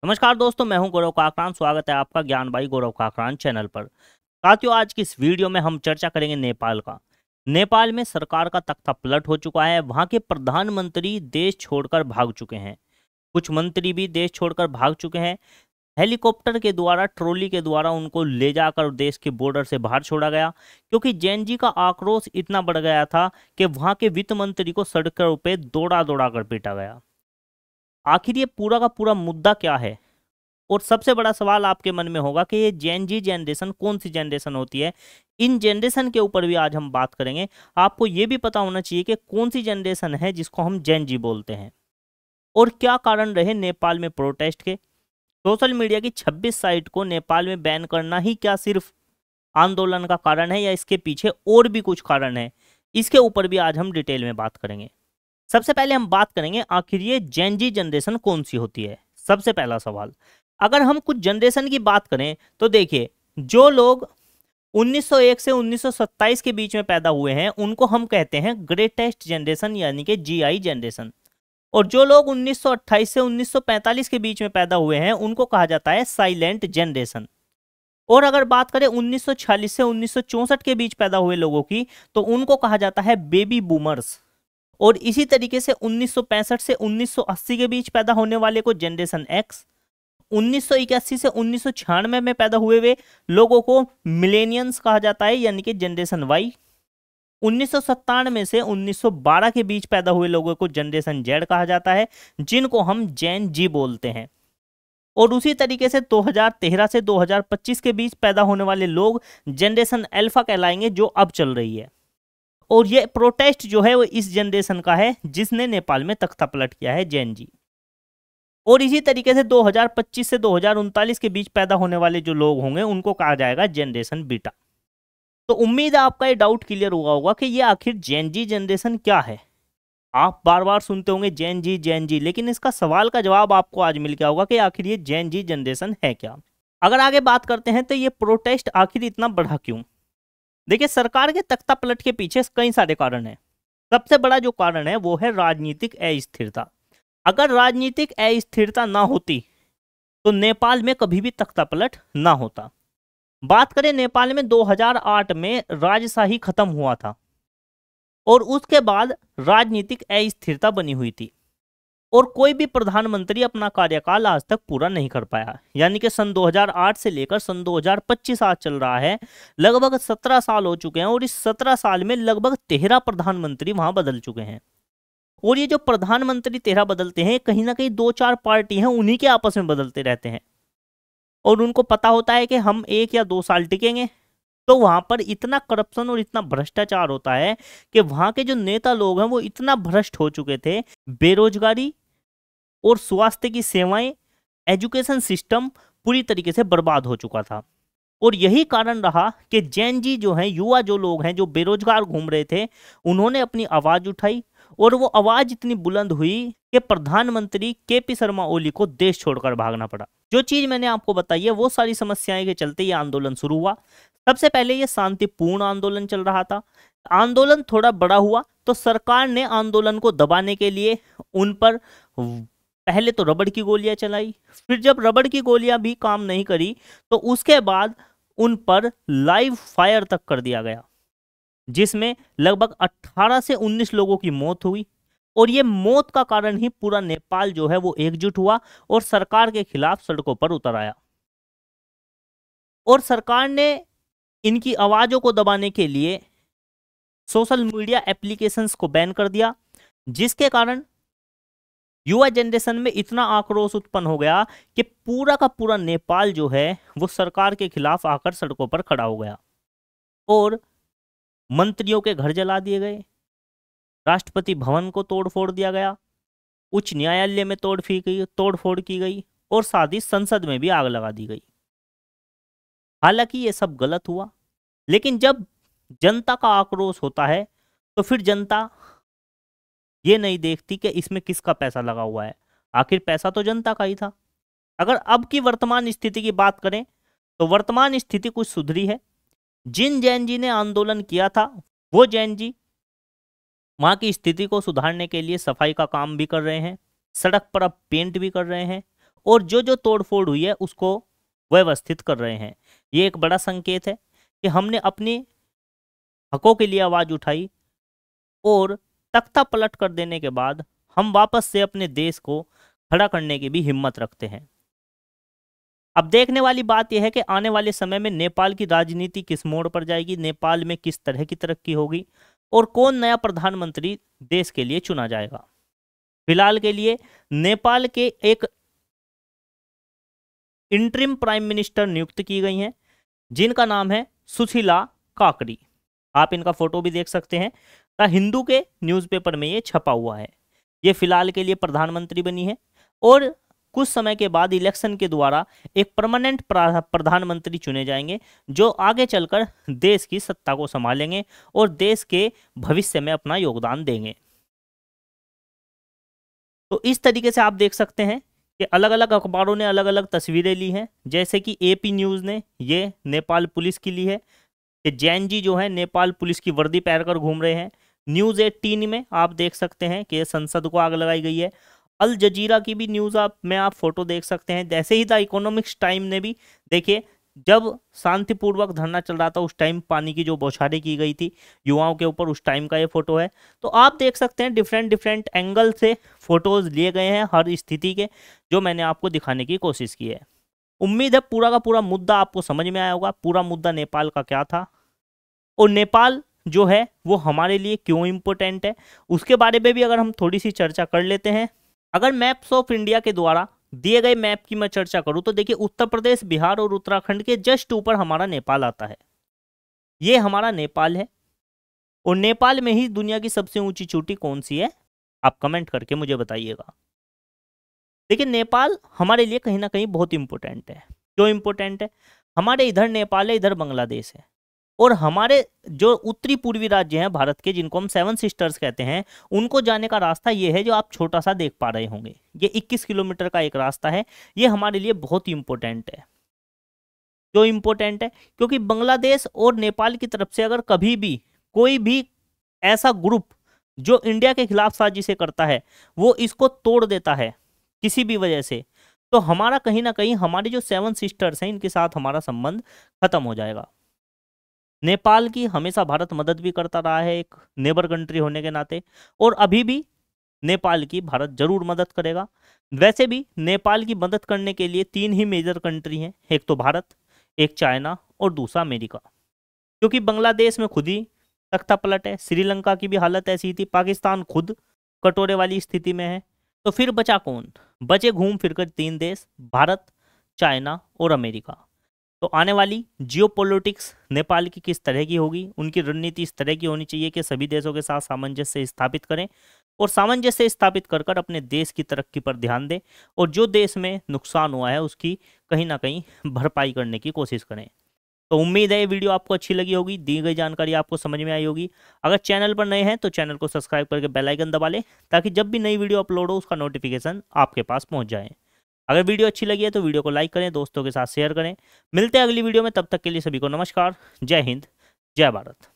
नमस्कार दोस्तों, मैं हूं गौरव काकरान। स्वागत है आपका ज्ञान भाई गौरव काकरान चैनल पर। साथियों, आज की इस वीडियो में हम चर्चा करेंगे नेपाल का। नेपाल में सरकार का तख्ता पलट हो चुका है। वहां के प्रधानमंत्री देश छोड़कर भाग चुके हैं। कुछ मंत्री भी देश छोड़कर भाग चुके हैं। हेलीकॉप्टर के द्वारा, ट्रॉली के द्वारा उनको ले जाकर देश के बॉर्डर से बाहर छोड़ा गया, क्योंकि जैन जी का आक्रोश इतना बढ़ गया था कि वहां के वित्त मंत्री को सड़कों पे दौड़ा दौड़ा कर पीटा गया। आखिर ये पूरा का पूरा मुद्दा क्या है? और सबसे बड़ा सवाल आपके मन में होगा कि ये जेन जी जनरेशन कौन सी जनरेशन होती है। इन जनरेशन के ऊपर भी आज हम बात करेंगे। आपको ये भी पता होना चाहिए कि कौन सी जनरेशन है जिसको हम जेन जी बोलते हैं, और क्या कारण रहे नेपाल में प्रोटेस्ट के। सोशल मीडिया की 26 साइट को नेपाल में बैन करना ही क्या सिर्फ आंदोलन का कारण है, या इसके पीछे और भी कुछ कारण है? इसके ऊपर भी आज हम डिटेल में बात करेंगे। सबसे पहले हम बात करेंगे आखिर ये जेन जी जनरेशन कौन सी होती है। सबसे पहला सवाल, अगर हम कुछ जनरेशन की बात करें तो देखिए, जो लोग 1901 से 1927 के बीच में पैदा हुए हैं उनको हम कहते हैं ग्रेटेस्ट जनरेशन, यानी कि जीआई जनरेशन। और जो लोग 1928 से 1945 के बीच में पैदा हुए हैं उनको कहा जाता है साइलेंट जनरेशन। और अगर बात करें 1946 से 1964 के बीच पैदा हुए लोगों की, तो उनको कहा जाता है बेबी बूमर्स। और इसी तरीके से 1965 से 1980 के बीच पैदा होने वाले को जनरेशन एक्स, 1981 से 1996 में पैदा हुए लोगों को मिलेनियंस कहा जाता है, यानी कि जनरेशन वाई। 1997 से 1912 के बीच पैदा हुए लोगों को जनरेशन जेड कहा जाता है, जिनको हम जेन जी बोलते हैं। और उसी तरीके से 2013 से 2025 के बीच पैदा होने वाले लोग जनरेशन अल्फा कहलाएंगे, जो अब चल रही है। और ये प्रोटेस्ट जो है वो इस जनरेशन का है जिसने नेपाल में तख्ता पलट किया है, जेन जी। और इसी तरीके से 2025 से 2039 के बीच पैदा होने वाले जो लोग होंगे उनको कहा जाएगा जनरेशन बीटा। तो उम्मीद है आपका ये डाउट क्लियर हुआ होगा कि ये आखिर जेन जी जनरेशन क्या है। आप बार बार सुनते होंगे जेन जी, लेकिन इसका सवाल का जवाब आपको आज मिल गया होगा कि आखिर ये जेन जी जनरेशन है क्या। अगर आगे बात करते हैं तो ये प्रोटेस्ट आखिर इतना बढ़ा क्यों? देखिए, सरकार के तख्ता पलट के पीछे कई सारे कारण हैं। सबसे बड़ा जो कारण है वो है राजनीतिक अस्थिरता। अगर राजनीतिक अस्थिरता ना होती तो नेपाल में कभी भी तख्ता पलट ना होता। बात करें नेपाल में 2008 में राजशाही खत्म हुआ था और उसके बाद राजनीतिक अस्थिरता बनी हुई थी, और कोई भी प्रधानमंत्री अपना कार्यकाल आज तक पूरा नहीं कर पाया। यानी कि सन 2008 से लेकर सन 2025 आज चल रहा है, लगभग 17 साल हो चुके हैं, और इस 17 साल में लगभग 13 प्रधानमंत्री वहां बदल चुके हैं। और ये जो प्रधानमंत्री 13 बदलते हैं, कहीं ना कहीं 2-4 पार्टी हैं उन्हीं के आपस में बदलते रहते हैं, और उनको पता होता है कि हम 1 या 2 साल टिकेंगे। तो वहां पर इतना करप्शन और इतना भ्रष्टाचार होता है कि वहां के जो नेता लोग हैं वो इतना भ्रष्ट हो चुके थे। बेरोजगारी और स्वास्थ्य की सेवाएं, एजुकेशन सिस्टम पूरी तरीके से बर्बाद हो चुका था। और यही कारण रहा कि जैन जी जो हैं, युवा जो लोग हैं जो बेरोजगार घूम रहे थे, उन्होंने अपनी आवाज उठाई, और वो आवाज इतनी बुलंद हुई कि प्रधानमंत्री केपी शर्मा ओली को देश छोड़कर भागना पड़ा। जो चीज मैंने आपको बताई है वो सारी समस्याएं के चलते ये आंदोलन शुरू हुआ। सबसे पहले ये शांतिपूर्ण आंदोलन चल रहा था। आंदोलन थोड़ा बड़ा हुआ तो सरकार ने आंदोलन को दबाने के लिए उन पर पहले तो रबड़ की गोलियां चलाई। फिर जब रबड़ की गोलियां भी काम नहीं करी तो उसके बाद उन पर लाइव फायर तक कर दिया गया, जिसमें लगभग 18 से 19 लोगों की मौत हुई। और ये मौत का कारण ही पूरा नेपाल जो है वो एकजुट हुआ और सरकार के खिलाफ सड़कों पर उतर आया। और सरकार ने इनकी आवाजों को दबाने के लिए सोशल मीडिया एप्लीकेशंस को बैन कर दिया, जिसके कारण युवा जनरेशन में इतना आक्रोश उत्पन्न हो गया कि पूरा का पूरा नेपाल जो है वो सरकार के खिलाफ आकर सड़कों पर खड़ा हो गया। और मंत्रियों के घर जला दिए गए, राष्ट्रपति भवन को तोड़फोड़ दिया गया, उच्च न्यायालय में तोड़फोड़ की गई, और साथ ही संसद में भी आग लगा दी गई। हालांकि ये सब गलत हुआ, लेकिन जब जनता का आक्रोश होता है तो फिर जनता ये नहीं देखती कि इसमें किसका पैसा लगा हुआ है। आखिर पैसा तो जनता का ही था। अगर अब की वर्तमान स्थिति की बात करें तो वर्तमान स्थिति कुछ सुधरी है। जिन जैन जी ने आंदोलन किया था वो जैन जी वहां की स्थिति को सुधारने के लिए सफाई का काम भी कर रहे हैं, सड़क पर अब पेंट भी कर रहे हैं, और जो जो तोड़फोड़ हुई है उसको व्यवस्थित कर रहे हैं। ये एक बड़ा संकेत है कि हमने अपने हकों के लिए आवाज उठाई और तख्ता पलट कर देने के बाद हम वापस से अपने देश को खड़ा करने की भी हिम्मत रखते हैं। अब देखने वाली बात यह है कि आने वाले समय में नेपाल की राजनीति किस मोड़ पर जाएगी, नेपाल में किस तरह की तरक्की होगी और कौन नया प्रधानमंत्री देश के लिए चुना जाएगा। फिलहाल के लिए नेपाल के एक इंटरिम प्राइम मिनिस्टर नियुक्त की गई हैं जिनका नाम है सुशीला काकड़ी। आप इनका फोटो भी देख सकते हैं। द हिंदू के न्यूज़पेपर में ये छपा हुआ है। ये फिलहाल के लिए प्रधानमंत्री बनी है और कुछ समय के बाद इलेक्शन के द्वारा एक परमानेंट प्रधानमंत्री चुने जाएंगे जो आगे चलकर देश की सत्ता को संभालेंगे और देश के भविष्य में अपना योगदान देंगे। तो इस तरीके से आप देख सकते हैं कि अलग अलग अखबारों ने अलग अलग तस्वीरें ली हैं। जैसे कि एपी न्यूज़ ने ये नेपाल पुलिस की ली है कि जैन जी जो है नेपाल पुलिस की वर्दी पहनकर घूम रहे हैं। न्यूज़ 18 में आप देख सकते हैं कि संसद को आग लगाई गई है। अल जजीरा की भी न्यूज़ आप फोटो देख सकते हैं। जैसे ही द इकोनॉमिक्स टाइम ने भी देखिए, जब शांतिपूर्वक धरना चल रहा था उस टाइम पानी की जो बौछारें की गई थी युवाओं के ऊपर, उस टाइम का ये फोटो है। तो आप देख सकते हैं डिफरेंट एंगल से फोटोज लिए गए हैं हर स्थिति के, जो मैंने आपको दिखाने की कोशिश की है। उम्मीद है पूरा का पूरा मुद्दा आपको समझ में आया होगा। पूरा मुद्दा नेपाल का क्या था और नेपाल जो है वो हमारे लिए क्यों इम्पोर्टेंट है, उसके बारे में भी अगर हम थोड़ी सी चर्चा कर लेते हैं। अगर मैप्स ऑफ इंडिया के द्वारा दिए गए मैप की मैं चर्चा करूं तो देखिए, उत्तर प्रदेश, बिहार और उत्तराखंड के जस्ट ऊपर हमारा नेपाल आता है। ये हमारा नेपाल है और नेपाल में ही दुनिया की सबसे ऊंची चोटी कौन सी है, आप कमेंट करके मुझे बताइएगा। देखिए, नेपाल हमारे लिए कहीं ना कहीं बहुत इंपॉर्टेंट है। क्यों इंपॉर्टेंट है? हमारे इधर नेपाल है, इधर बांग्लादेश है और हमारे जो उत्तरी पूर्वी राज्य हैं भारत के, जिनको हम 7 सिस्टर्स कहते हैं, उनको जाने का रास्ता ये है जो आप छोटा सा देख पा रहे होंगे। ये 21 किलोमीटर का एक रास्ता है। ये हमारे लिए बहुत ही इंपॉर्टेंट है। क्यों इंपॉर्टेंट है? क्योंकि बांग्लादेश और नेपाल की तरफ से अगर कभी भी कोई भी ऐसा ग्रुप जो इंडिया के खिलाफ साजिशें करता है वो इसको तोड़ देता है किसी भी वजह से, तो हमारा कहीं ना कहीं हमारी जो 7 सिस्टर्स हैं इनके साथ हमारा संबंध खत्म हो जाएगा। नेपाल की हमेशा भारत मदद भी करता रहा है एक नेबर कंट्री होने के नाते, और अभी भी नेपाल की भारत जरूर मदद करेगा। वैसे भी नेपाल की मदद करने के लिए 3 ही मेजर कंट्री हैं, एक तो भारत, एक चाइना और दूसरा अमेरिका। क्योंकि बांग्लादेश में खुद ही तख्ता पलट है, श्रीलंका की भी हालत ऐसी थी, पाकिस्तान खुद कटोरे वाली स्थिति में है, तो फिर बचा कौन? बचे घूम फिरकर 3 देश, भारत, चाइना और अमेरिका। तो आने वाली जियोपॉलिटिक्स नेपाल की किस तरह की होगी, उनकी रणनीति इस तरह की होनी चाहिए कि सभी देशों के साथ सामंजस्य स्थापित करें और सामंजस्य स्थापित कर कर अपने देश की तरक्की पर ध्यान दें और जो देश में नुकसान हुआ है उसकी कहीं ना कहीं भरपाई करने की कोशिश करें। तो उम्मीद है ये वीडियो आपको अच्छी लगी होगी, दी गई जानकारी आपको समझ में आई होगी। अगर चैनल पर नए हैं तो चैनल को सब्सक्राइब करके बेल आइकन दबा लें ताकि जब भी नई वीडियो अपलोड हो उसका नोटिफिकेशन आपके पास पहुंच जाए। अगर वीडियो अच्छी लगी है तो वीडियो को लाइक करें, दोस्तों के साथ शेयर करें। मिलते हैं अगली वीडियो में, तब तक के लिए सभी को नमस्कार। जय हिंद, जय भारत।